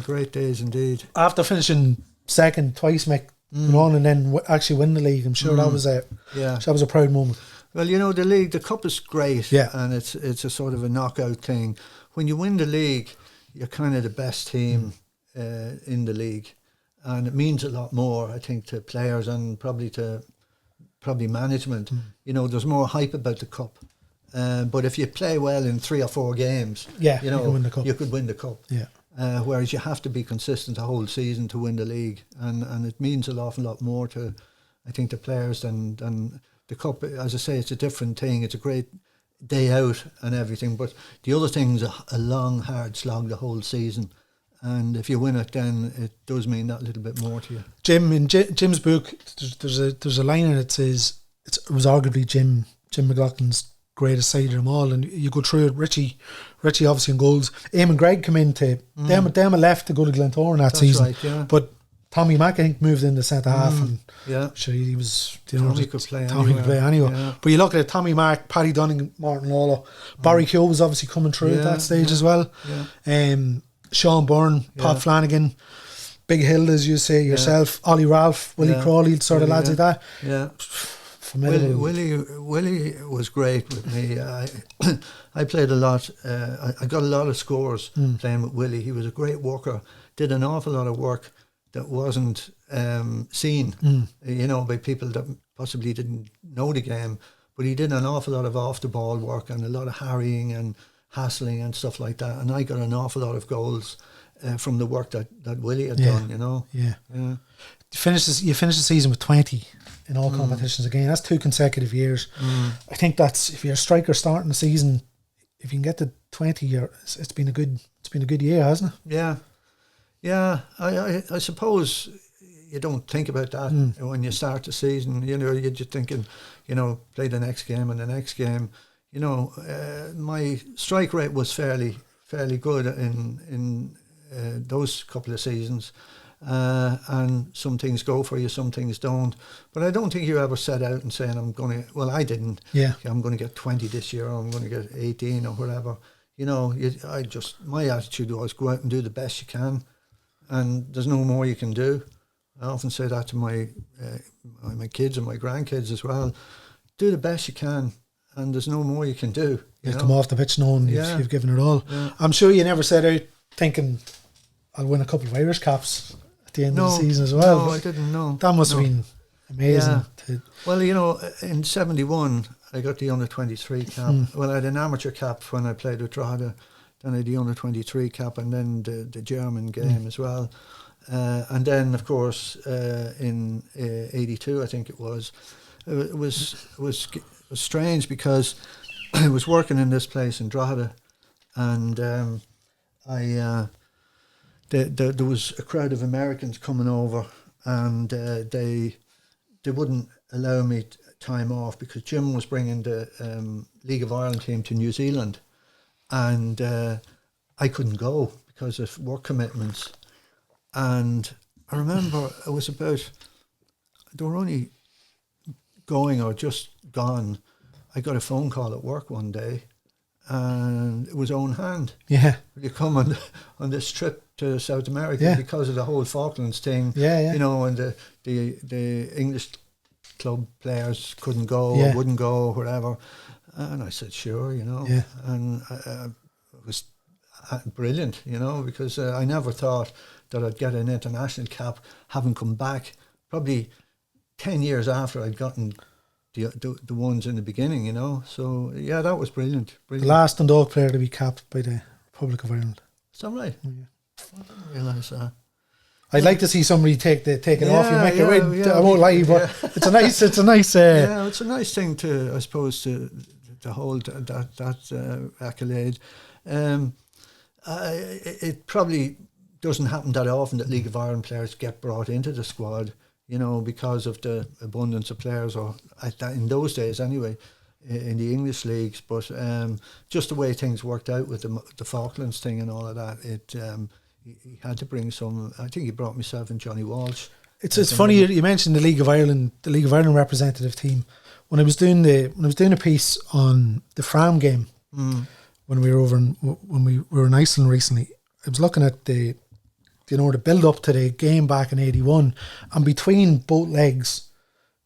great days indeed. After finishing second twice, Mick, went on and then actually win the league. I'm sure that was a proud moment. Well, the cup is great, and it's a sort of a knockout thing. When you win the league, you're kind of the best team in the league, and it means a lot more, I think, to players and probably management. There's more hype about the cup. But if you play well in 3 or 4 games, you could win the cup. Yeah. Whereas you have to be consistent the whole season to win the league, and it means an awful lot more to, I think, the players than the cup. As I say, it's a different thing. It's a great day out and everything, but the other thing's a long, hard slog the whole season. And if you win it, then it does mean that little bit more to you. Jim, in Jim's book, there's a line in it that says it was arguably Jim McLaughlin's greatest side of them all, and you go through it. Richie obviously in goals. Eamon Gregg come into them left to go to Glentoran that season. Right, yeah. But Tommy Mack, I think, moved in the centre half, and sure, he was. Tommy could play anywhere. Yeah. But you look at it, Tommy Mack, Paddy Dunning, Martin Lawler, Barry Keogh was obviously coming through at that stage as well. Yeah. Sean Byrne, Pop Flanagan, Big Hill, as you say yourself, Ollie Ralph, Willie Crawley, sort of lads like that. Yeah. Willie was great with me. I played a lot. I got a lot of scores playing with Willie. He was a great worker. Did an awful lot of work that wasn't seen, by people that possibly didn't know the game. But he did an awful lot of off the ball work and a lot of harrying and hassling and stuff like that. And I got an awful lot of goals from the work that Willie had done. Yeah. You finished the season with 20 in all competitions again. That's 2 consecutive years. I think that's, if you're a striker starting the season, if you can get to 20, it's been a good year, hasn't it? Yeah. I suppose you don't think about that when you start the season. You're just thinking, play the next game and the next game. My strike rate was fairly good in those couple of seasons. And some things go for you, some things don't. But I don't think you ever set out and saying, I didn't. Yeah. I'm going to get 20 this year, or I'm going to get 18 or whatever. My attitude was go out and do the best you can, and there's no more you can do. I often say that to my kids and my grandkids as well. Do the best you can, and there's no more you can do. You come off the pitch knowing you've given it all. Yeah. I'm sure you never set out thinking, I'll win a couple of Irish caps at the end of the season as well. No, I didn't know. That must have been amazing. Yeah. Well, in 71, I got the under-23 cap. Well, I had an amateur cap when I played with Drogheda. Then I had the under-23 cap, and then the German game as well. And then, of course, in 82, I think it was strange because I was working in this place in Drogheda, and there was a crowd of Americans coming over, and they wouldn't allow me time off because Jim was bringing the League of Ireland team to New Zealand, and I couldn't go because of work commitments. And I remember they were only going or just gone. I got a phone call at work one day, and it was own hand. Yeah. Will you come on this trip to South America because of the whole Falklands thing? Yeah. And the English club players couldn't go or wouldn't go or whatever. And I said, sure, Yeah. And it was brilliant, because I never thought that I'd get an international cap, having come back probably 10 years after I'd gotten the ones in the beginning, So, yeah, that was brilliant. The last Dundalk player to be capped by the Republic of Ireland. Is that right? Yeah. I didn't realise that. I'd like to see somebody take it off you, make it right. I won't lie, but it's a nice. It's a nice thing to, I suppose, to hold that accolade. It probably doesn't happen that often that League of Ireland players get brought into the squad, because of the abundance of players, or in those days anyway, in the English leagues. But just the way things worked out with the Falklands thing and all of that, he had to bring some. I think he brought myself and Johnny Walsh. It's funny you mentioned the League of Ireland representative team. When I was doing a piece on the Fram game when we were when we were in Iceland recently. I was looking at the build up to the game back in '81, and between both legs,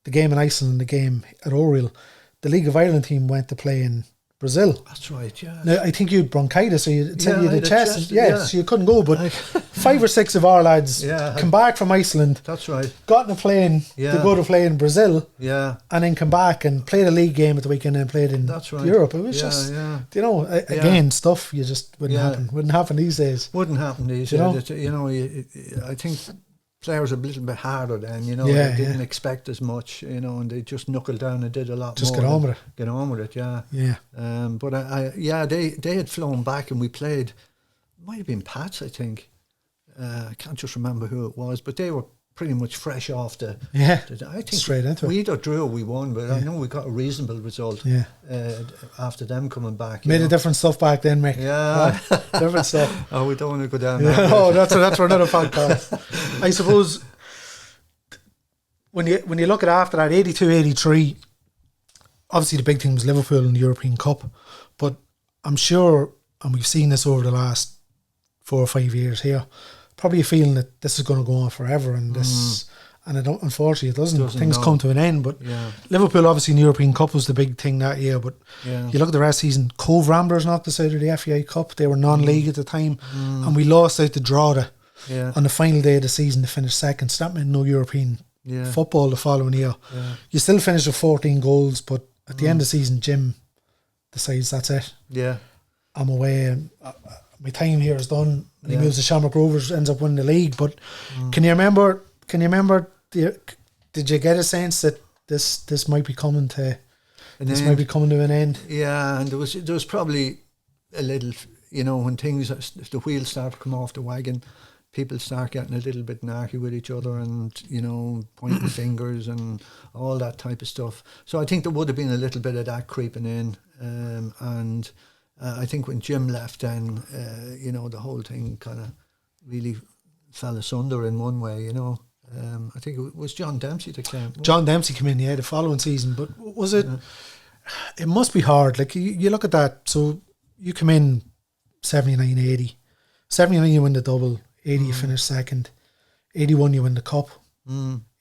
the game in Iceland and the game at Oriel, the League of Ireland team went to play in Brazil. That's right, yeah. Now, I think you had bronchitis, so you said you had a chest. Yeah, so you couldn't go, but 5 or 6 of our lads come back from Iceland. That's right. Got in a plane to go to play in Brazil. Yeah. And then come back and played a league game at the weekend and played in Europe. It was again, stuff you just wouldn't happen. Wouldn't happen these days. Wouldn't happen these days. I think players are a little bit harder then, they didn't expect as much, and they just knuckled down and did a lot more. Just get on with it. Get on with it, yeah. Yeah. But they had flown back and we played, might have been Pats, I think. I can't just remember who it was, but they were pretty much fresh off I think straight into we it. either drew or we won, but I know we got a reasonable result after them coming back. Made a different stuff back then, Mick. Yeah. Different stuff. Oh, we don't want to go down there. Oh, that's for another podcast. I suppose when you look at after that, 82, 83, obviously the big thing was Liverpool in the European Cup, but I'm sure, and we've seen this over the last 4 or 5 years here, probably a feeling that this is going to go on forever, and this, and unfortunately it doesn't. Things come to an end. But Liverpool, obviously, in the European Cup was the big thing that year. But you look at the rest of the season, Cove Ramblers knocked us out of the FAI Cup. They were non-league at the time, and we lost out to Drogheda on the final day of the season to finish second. So that meant no European football the following year. You still finished with 14 goals, but at the end of the season, Jim decides that's it. Yeah, I'm away. And my time here is done. And he moves to Shamrock Rovers, ends up winning the league. But can you remember? Did you get a sense that this might be coming to an end? Yeah, and there was probably a little, when the wheels start to come off the wagon, people start getting a little bit narky with each other and pointing fingers and all that type of stuff. So I think there would have been a little bit of that creeping in, and. I think when Jim left then, the whole thing kind of really fell asunder in one way, I think it was John Dempsey that came. John Dempsey came in, the following season. But was it... It must be hard. Like, you look at that. So, you come in 79, 80. 79, you win the double. 80, you finish second. 81, you win the cup.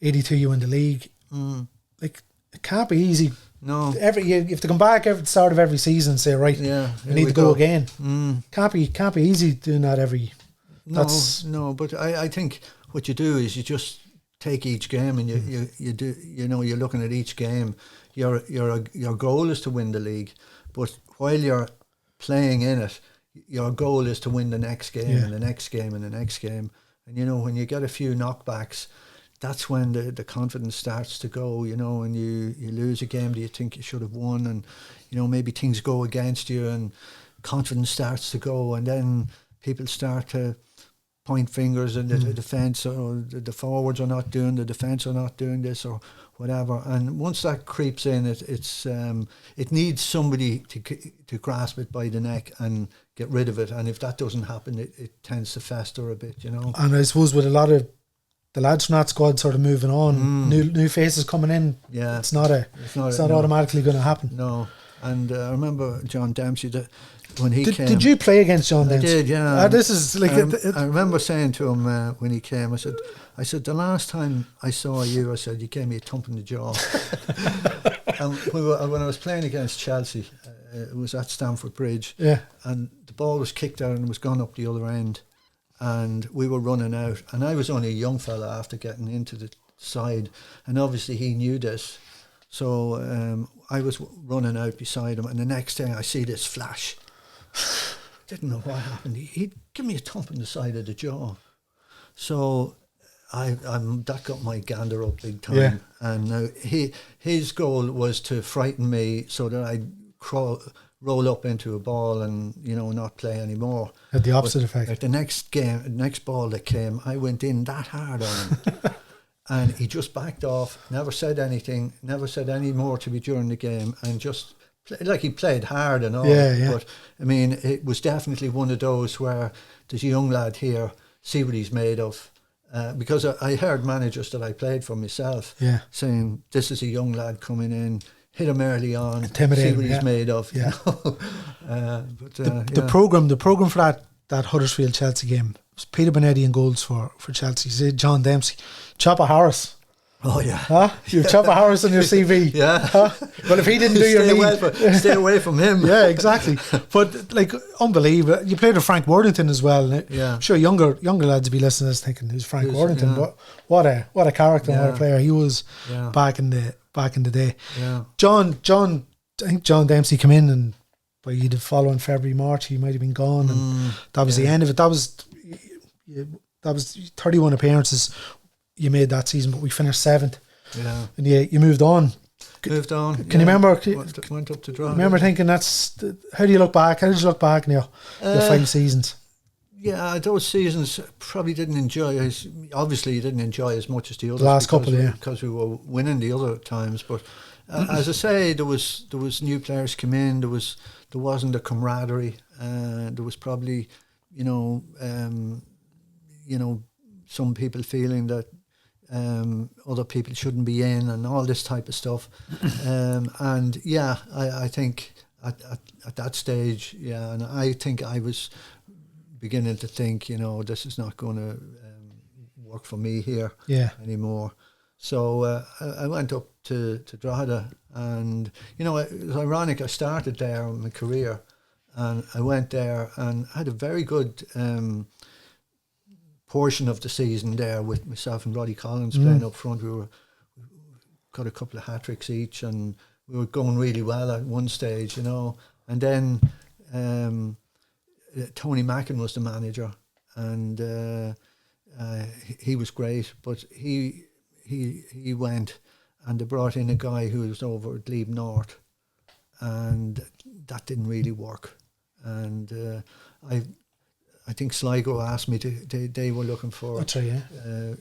82, you win the league. Like, it can't be easy. No, you have to come back at the start of every season and say, right, we need to go again. Can't be easy doing that every. No, but I think what you do is you just take each game and you do, you're looking at each game. Your goal is to win the league, but while you're playing in it, your goal is to win the next game and the next game and the next game. And when you get a few knockbacks, that's when the confidence starts to go, and you lose a game that you think you should have won, and maybe things go against you and confidence starts to go, and then people start to point fingers and the defence, or the forwards are not doing, the defence are not doing this or whatever. And once that creeps in, it needs somebody to grasp it by the neck and get rid of it. And if that doesn't happen, it tends to fester a bit, And I suppose with a lot of the lads from that squad sort of moving on, new faces coming in. Yeah, it's not automatically going to happen. No, and I remember John Dempsey when he came. Did you play against John Dempsey? I did, yeah. This is like I remember saying to him when he came, I said the last time I saw you, I said you gave me a thump in the jaw. And when I was playing against Chelsea, it was at Stamford Bridge. Yeah, and the ball was kicked out and was gone up the other end. And we were running out, and I was only a young fella after getting into the side, and obviously he knew this, so I was running out beside him, and the next thing I see this flash. Didn't know what happened. He'd give me a thump in the side of the jaw, so that got my gander up big time. And his goal was to frighten me so that I'd roll up into a ball and not play anymore. Had the opposite effect. Like the next ball that came, I went in that hard on him, and he just backed off. Never said anything. Never said any more to me during the game, and just he played hard and all. Yeah. But I mean, it was definitely one of those where there's a young lad here, see what he's made of. Because I heard managers that I played for myself saying, "This is a young lad coming in. hit him early on, Intimidate see him, what he's yeah. made of. Yeah. You know? The program for that Huddersfield Chelsea game was Peter Bonetti and goals for Chelsea. John Dempsey, Chopper Harris. Oh yeah, huh? You've Chopper Harris on your CV. Yeah. Huh? Well, if he didn't do your knee, stay away from him. Yeah, exactly. But like, unbelievable. You played with Frank Worthington as well. Yeah. I'm sure younger lads would be listening to this thinking, "Who's Frank Worthington?" Yeah. But what a character, and what a player he was back in the day. Yeah. John, I think John Dempsey came in, and by the following February, March, he might have been gone, and that was the end of it. That was 31 appearances you made that season, but we finished 7th. Yeah, and you moved on. Can you remember? Went up to draw. Remember thinking how do you look back? How did you look back in your 5 seasons? Yeah, those seasons probably didn't enjoy. Obviously, you didn't enjoy as much as the others. Last couple, because we were winning the other times. But as I say, there was new players come in. There wasn't the camaraderie. There was probably, some people feeling that other people shouldn't be in, and all this type of stuff. And yeah, I think at that stage, and I think I was beginning to think, this is not going to work for me here anymore. So I went up to Drogheda, and it was ironic. I started there in my career, and I went there and had a very good portion of the season there with myself and Roddy Collins playing up front. We got a couple of hat-tricks each, and we were going really well at one stage, and then Tony Mackin was the manager, and he was great, but he went, and they brought in a guy who was over at Glebe North, and that didn't really work. And I think Sligo asked me they were looking for, that's right, I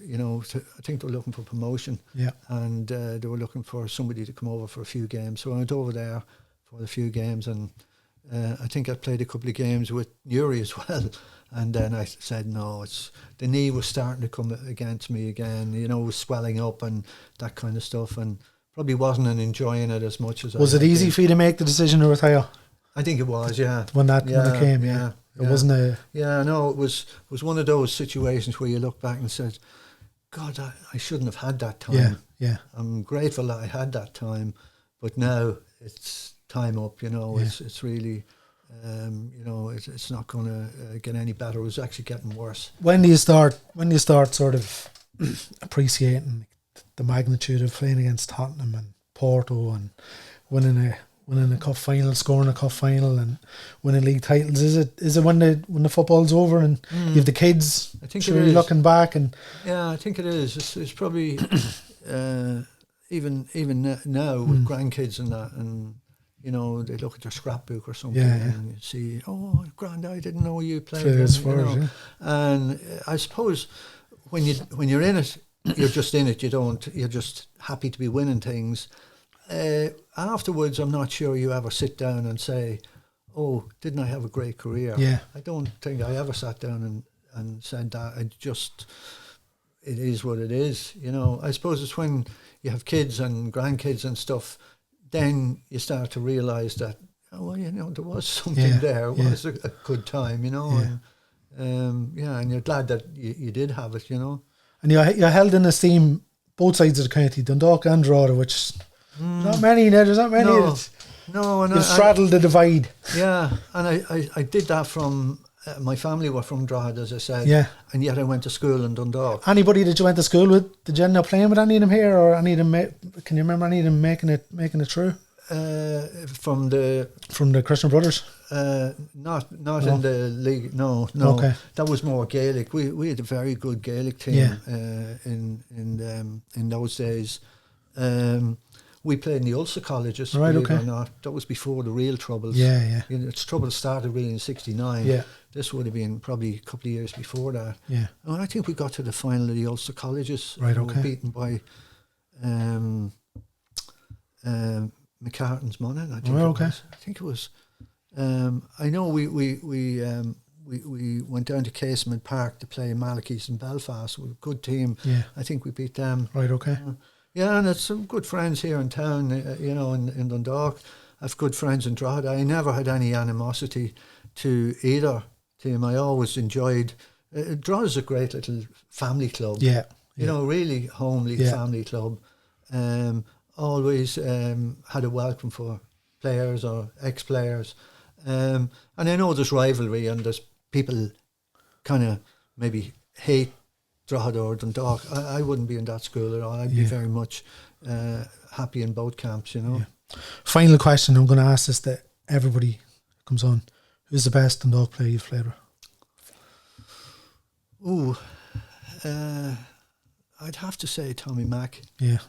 think they were looking for promotion, and they were looking for somebody to come over for a few games. So I went over there for a few games, and I think I played a couple of games with Newry as well. And then I said, no, the knee was starting to come against me again, it was swelling up and that kind of stuff, and probably wasn't enjoying it as much as Was it easy for you to make the decision to retire? I think it was, yeah. When it came, It wasn't a... Yeah, no, it was one of those situations where you look back and said, God, I shouldn't have had that time. Yeah. I'm grateful that I had that time, but now it's time up, it's really, it's not going to get any better. It was actually getting worse. When do you start sort of appreciating the magnitude of playing against Tottenham and Porto and winning a cup final, scoring a cup final, and winning league titles? Is it when the football's over and you have the kids? I think it is. Looking back, and I think it is. It's probably even now with grandkids and that, and they look at their scrapbook or something and you see, oh, Grand, I didn't know you played. And I suppose when you're in it, you're just in it. You're just happy to be winning things. Afterwards, I'm not sure you ever sit down and say, oh, didn't I have a great career? Yeah. I don't think I ever sat down and said that. It is what it is. I suppose it's when you have kids and grandkids and stuff, then you start to realise that, there was something there. It was a good time, and you're glad that you did have it, And you're held in esteem both sides of the county, Dundalk and Drogheda, which... There's not many. No, and you've straddled the divide. Yeah, and I did that from my family were from Drogheda, as I said. And yet I went to school in Dundalk. Anybody that you went to school with, did you end up playing with any of them here, or any of them? Can you remember any of them making it through? From the Christian Brothers. Not in the league. No. Okay. That was more Gaelic. We had a very good Gaelic team in those days. We played in the Ulster colleges, believe it or not. That was before the real troubles. Its troubles started really in '69. Yeah. This would have been probably a couple of years before that. Yeah. And I think we got to the final of the Ulster colleges. Right, We were beaten by McCartan's Monaghan, I think it was. I think it was. I know we went down to Casement Park to play Malachy's in Belfast with a good team. Yeah. I think we beat them. Right, okay. Yeah, and it's some good friends here in town, you know, in Dundalk. I've good friends in Drogheda. I never had any animosity to either team. I always enjoyed. Drogheda's a great little family club. Yeah. You know, really homely family club. Always had a welcome for players or ex-players. And I know there's rivalry and there's people kind of maybe hate Drogheda or Dundalk. I wouldn't be in that school at all. I'd be very much happy in both camps, you know. Yeah. Final question, I'm going to ask this to everybody who comes on. Who's the best Dundalk player you've played with? Ooh, I'd have to say Tommy Mack. Yeah.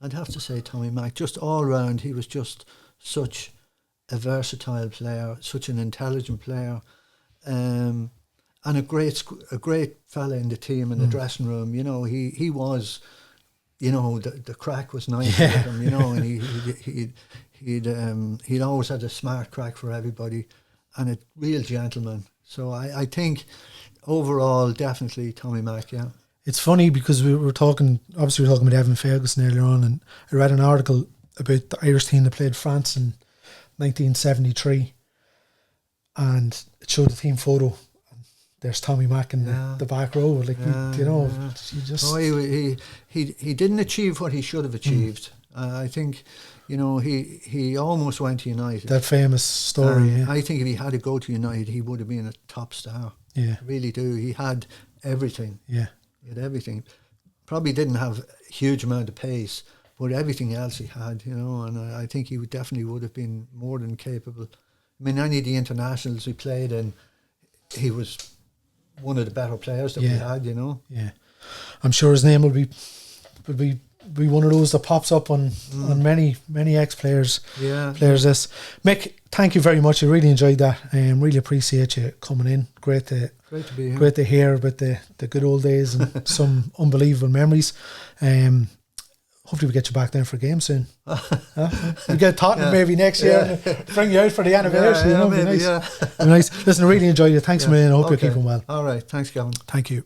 I'd have to say Tommy Mack. Just all round, he was just such a versatile player, such an intelligent player, and a great fella in the team, in the dressing room. You know, he was, you know, the crack was nice with him, you know, and he'd always had a smart crack for everybody, and a real gentleman. So I think overall, definitely Tommy Mack, yeah. It's funny because we were talking about Evan Ferguson earlier on, and I read an article about the Irish team that played France in 1973, and it showed the team photo. There's Tommy Mack in the back row, like you know, he just. Oh, he didn't achieve what he should have achieved. I think, you know, he almost went to United. That famous story. I think if he had to go to United, he would have been a top star. Yeah, I really do. He had everything. Yeah, he had everything. Probably didn't have a huge amount of pace, but everything else he had, you know. And I think he definitely would have been more than capable. I mean, any of the internationals he played in, he was one of the better players that we had, you know. Yeah, I'm sure his name will be one of those that pops up on many ex-players. Players. This Mick, thank you very much. I really enjoyed that. Really appreciate you coming in. Great to be here. Great to hear about the good old days and some unbelievable memories. Hopefully we get you back then for a game soon. We get Tottenham maybe next year and bring you out for the anniversary. Maybe, nice. Nice. Listen, I really enjoyed it. Thanks a million. I hope you're keeping well. All right. Thanks, Gavin. Thank you.